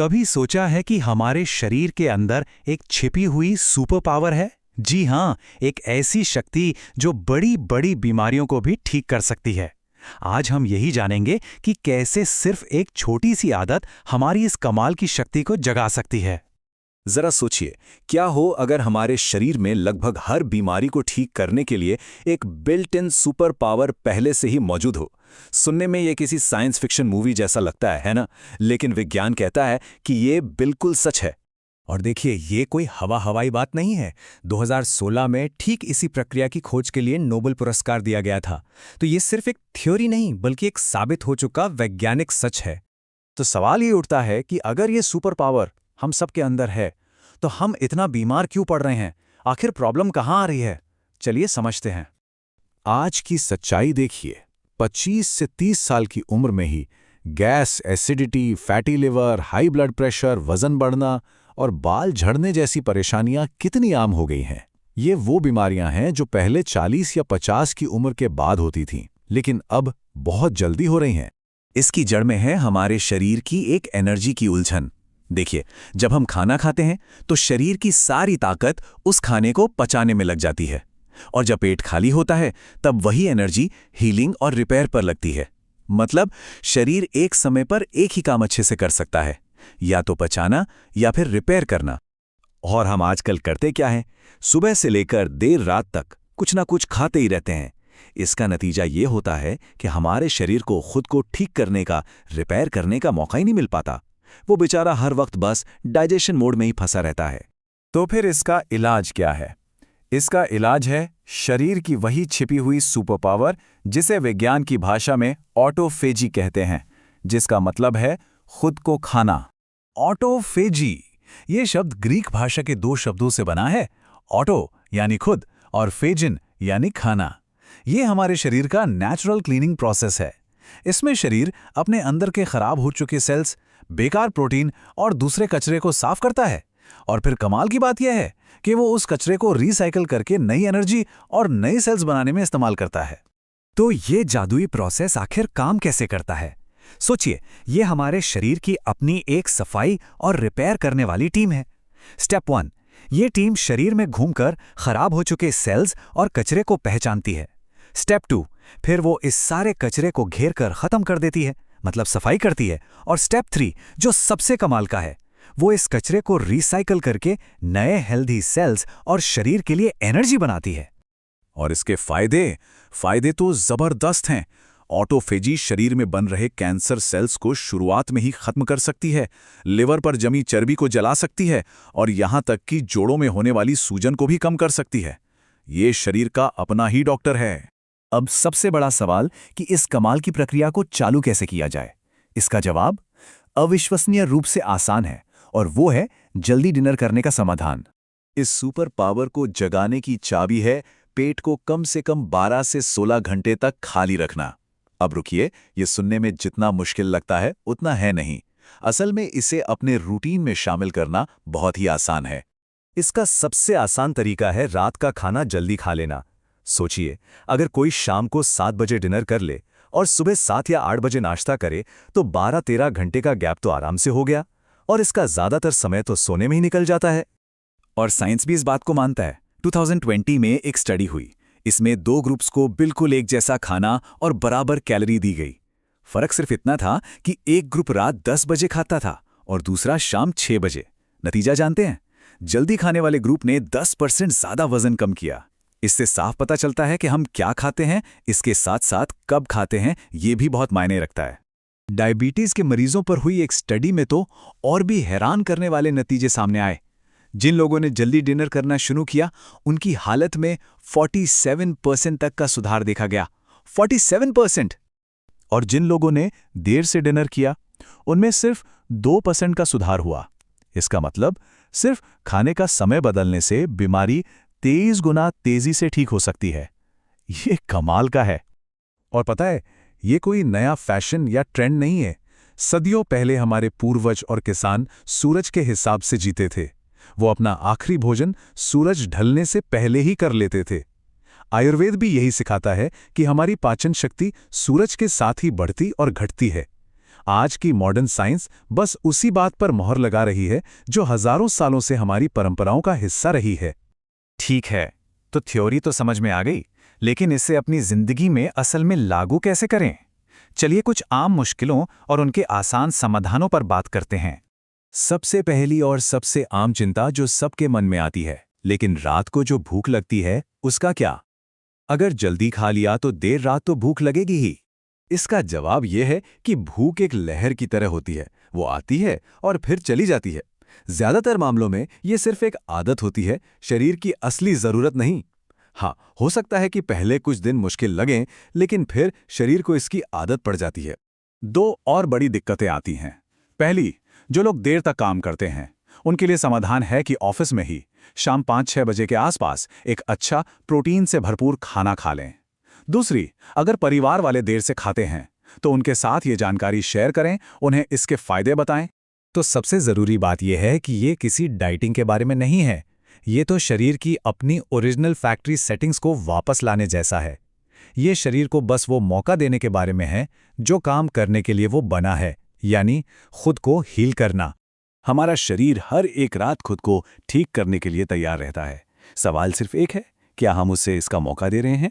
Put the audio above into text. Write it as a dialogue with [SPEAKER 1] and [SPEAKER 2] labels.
[SPEAKER 1] कभी सोचा है कि हमारे शरीर के अंदर एक छिपी हुई सुपर पावर है? जी हाँ, एक ऐसी शक्ति जो बड़ी बड़ी बीमारियों को भी ठीक कर सकती है। आज हम यही जानेंगे कि कैसे सिर्फ एक छोटी सी आदत हमारी इस कमाल की शक्ति को जगा सकती है।
[SPEAKER 2] जरा सोचिए, क्या हो अगर हमारे शरीर में लगभग हर बीमारी को ठीक करने के लिए एक बिल्ट इन सुपर पावर पहले से ही मौजूद हो। सुनने में ये किसी साइंस फिक्शन मूवी जैसा लगता है ना? लेकिन विज्ञान कहता है कि ये बिल्कुल सच है।
[SPEAKER 3] और देखिए, ये कोई हवाई बात नहीं है। 2016 में ठीक इसी प्रक्रिया की खोज के लिए नोबेल पुरस्कार दिया गया था। तो ये सिर्फ एक थ्योरी नहीं, बल्कि एक साबित हो चुका वैज्ञानिक सच है।
[SPEAKER 2] तो सवाल ये उठता है कि अगर ये सुपर पावर हम सबके अंदर है, तो हम इतना बीमार क्यों पड़ रहे हैं? आखिर प्रॉब्लम कहाँ आ रही है? चलिए समझते हैं। आज की सच्चाई देखिए, 25 से 30 साल की उम्र में ही gas, acidity, fatty liver, high blood pressure, वजन बढ़ना और बाल झड़ने जैसी परेशानियां कितनी आम हो गई हैं। ये वो बीमारियां हैं जो पहले 40 या 50 की उम्र के बाद होती थीं, लेकिन अब बहुत जल्दी हो रही हैं। इसकी जड़ में है हमारे शरीर की एक एनर्जी की उलझन। देखिए, जब हम खाना खाते हैं तो शरीर की सारी ताकत उस खाने को पचाने में लग जाती है, और जब पेट खाली होता है तब वही एनर्जी हीलिंग और रिपेयर पर लगती है। मतलब शरीर एक समय पर एक ही काम अच्छे से कर सकता है, या तो पचाना या फिर रिपेयर करना। और हम आजकल करते क्या हैं? सुबह से लेकर देर रात तक कुछ ना कुछ खाते ही रहते हैं। इसका नतीजा ये होता है कि हमारे शरीर को खुद को ठीक करने का, रिपेयर करने का मौका ही नहीं मिल पाता। वो बेचारा हर वक्त बस डाइजेशन मोड में ही फंसा रहता है। तो फिर इसका इलाज क्या है? इसका इलाज है शरीर की वही छिपी हुई सुपर पावर, जिसे विज्ञान की भाषा में ऑटोफेजी कहते हैं, जिसका मतलब है खुद को खाना। ऑटोफेजी ये शब्द ग्रीक भाषा के दो शब्दों से बना है। ऑटो यानी खुद और फेजिन यानी खाना। ये हमारे शरीर का नेचुरल क्लीनिंग प्रोसेस है। इसमें शरीर अपने अंदर के खराब हो चुके सेल्स, बेकार प्रोटीन और दूसरे कचरे को साफ करता है। और फिर कमाल की बात यह है कि वो उस कचरे को रिसाइकिल करके नई एनर्जी और नए सेल्स बनाने में इस्तेमाल करता है।
[SPEAKER 3] तो ये जादुई प्रोसेस आखिर काम कैसे करता है? सोचिए, ये हमारे शरीर की अपनी एक सफाई और रिपेयर करने वाली टीम है। स्टेप 1, ये टीम शरीर में घूमकर खराब हो चुके सेल्स और कचरे को पहचानती है। स्टेप 2, फिर वो इस सारे कचरे को घेर कर खत्म कर देती है, मतलब सफाई करती है। और स्टेप 3, जो सबसे कमाल का है, वो इस कचरे को रिसाइकिल करके नए हेल्दी सेल्स और शरीर के लिए एनर्जी बनाती है।
[SPEAKER 2] और इसके फायदे तो जबरदस्त हैं। ऑटोफेजी शरीर में बन रहे कैंसर सेल्स को शुरुआत में ही खत्म कर सकती है, लिवर पर जमी चर्बी को जला सकती है, और यहां तक कि जोड़ों में होने वाली सूजन को भी कम कर सकती है। ये शरीर का अपना ही डॉक्टर है।
[SPEAKER 3] अब सबसे बड़ा सवाल कि इस कमाल की प्रक्रिया को चालू कैसे किया जाए? इसका जवाब अविश्वसनीय रूप से आसान है, और वो है जल्दी डिनर करने का समाधान।
[SPEAKER 2] इस सुपर पावर को जगाने की चाबी है पेट को कम से कम 12 से 16 घंटे तक खाली रखना। अब रुकिए, ये सुनने में जितना मुश्किल लगता है उतना है नहीं। असल में इसे अपने रूटीन में शामिल करना बहुत ही आसान है।
[SPEAKER 3] इसका सबसे आसान तरीका है रात का खाना जल्दी खा लेना। सोचिए, अगर कोई शाम को 7 बजे डिनर कर ले और सुबह 7 या 8 बजे नाश्ता करे, तो 12-13 घंटे का गैप तो आराम से हो गया, और इसका ज्यादातर समय तो सोने में ही निकल जाता है।
[SPEAKER 2] और साइंस भी इस बात को मानता है। 2020 में एक स्टडी हुई। इसमें 2 ग्रुप्स को बिल्कुल एक जैसा खाना और बराबर कैलोरी दी गई। फर्क सिर्फ इतना था कि एक ग्रुप रात 10 बजे खाता था और दूसरा शाम 6 बजे। नतीजा जानते हैं? जल्दी खाने वाले ग्रुप ने 10% ज्यादा वजन कम किया। इससे साफ पता चलता है कि हम क्या खाते हैं, इसके साथ साथ कब खाते हैं, ये भी बहुत मायने रखता है।
[SPEAKER 3] डायबिटीज के मरीजों पर हुई एक स्टडी में तो और भी हैरान करने वाले नतीजे सामने आए। जिन लोगों ने जल्दी डिनर करना शुरू किया, उनकी हालत में 47% तक का सुधार देखा गया। 47%!
[SPEAKER 2] और जिन लोगों ने देर से डिनर किया, उनमें सिर्फ 2% का सुधार हुआ। इसका मतलब सिर्फ खाने का समय बदलने से बीमारी 23 गुना तेजी से ठीक हो सकती है। ये कमाल का है। और पता है, ये कोई नया फैशन या ट्रेंड नहीं है। सदियों पहले हमारे पूर्वज और किसान सूरज के हिसाब से जीते थे। वो अपना आखिरी भोजन सूरज ढलने से पहले ही कर लेते थे। आयुर्वेद भी यही सिखाता है कि हमारी पाचन शक्ति सूरज के साथ ही बढ़ती और घटती है। आज की मॉडर्न साइंस बस उसी बात पर मोहर लगा रही है जो हजारों सालों से हमारी परंपराओं का हिस्सा रही है।
[SPEAKER 3] ठीक है, तो थ्योरी तो समझ में आ गई, लेकिन इसे अपनी जिंदगी में असल में लागू कैसे करें? चलिए कुछ आम मुश्किलों और उनके आसान समाधानों पर बात करते हैं।
[SPEAKER 2] सबसे पहली और सबसे आम चिंता जो सबके मन में आती है, लेकिन रात को जो भूख लगती है उसका क्या? अगर जल्दी खा लिया तो देर रात तो भूख लगेगी ही। इसका जवाब यह है कि भूख एक लहर की तरह होती है, वो आती है और फिर चली जाती है। ज्यादातर मामलों में ये सिर्फ एक आदत होती है, शरीर की असली जरूरत नहीं। हाँ, हो सकता है कि पहले कुछ दिन मुश्किल लगें, लेकिन फिर शरीर को इसकी आदत पड़ जाती है। दो और बड़ी दिक्कतें आती हैं। पहली, जो लोग देर तक काम करते हैं उनके लिए समाधान है कि ऑफिस में ही शाम 5-6 बजे के आसपास एक अच्छा प्रोटीन से भरपूर खाना खा लें। दूसरी, अगर परिवार वाले देर से खाते हैं तो उनके साथ ये जानकारी शेयर करें, उन्हें इसके फायदे बताएं।
[SPEAKER 1] तो सबसे ज़रूरी बात यह है कि ये किसी डाइटिंग के बारे में नहीं है, ये तो शरीर की अपनी ओरिजिनल फैक्ट्री सेटिंग्स को वापस लाने जैसा है। ये शरीर को बस वो मौका देने के बारे में है जो काम करने के लिए वो बना है, यानी खुद को हील करना।
[SPEAKER 2] हमारा शरीर हर एक रात खुद को ठीक करने के लिए तैयार रहता है। सवाल सिर्फ एक है, क्या हम उसे इसका मौका दे रहे हैं?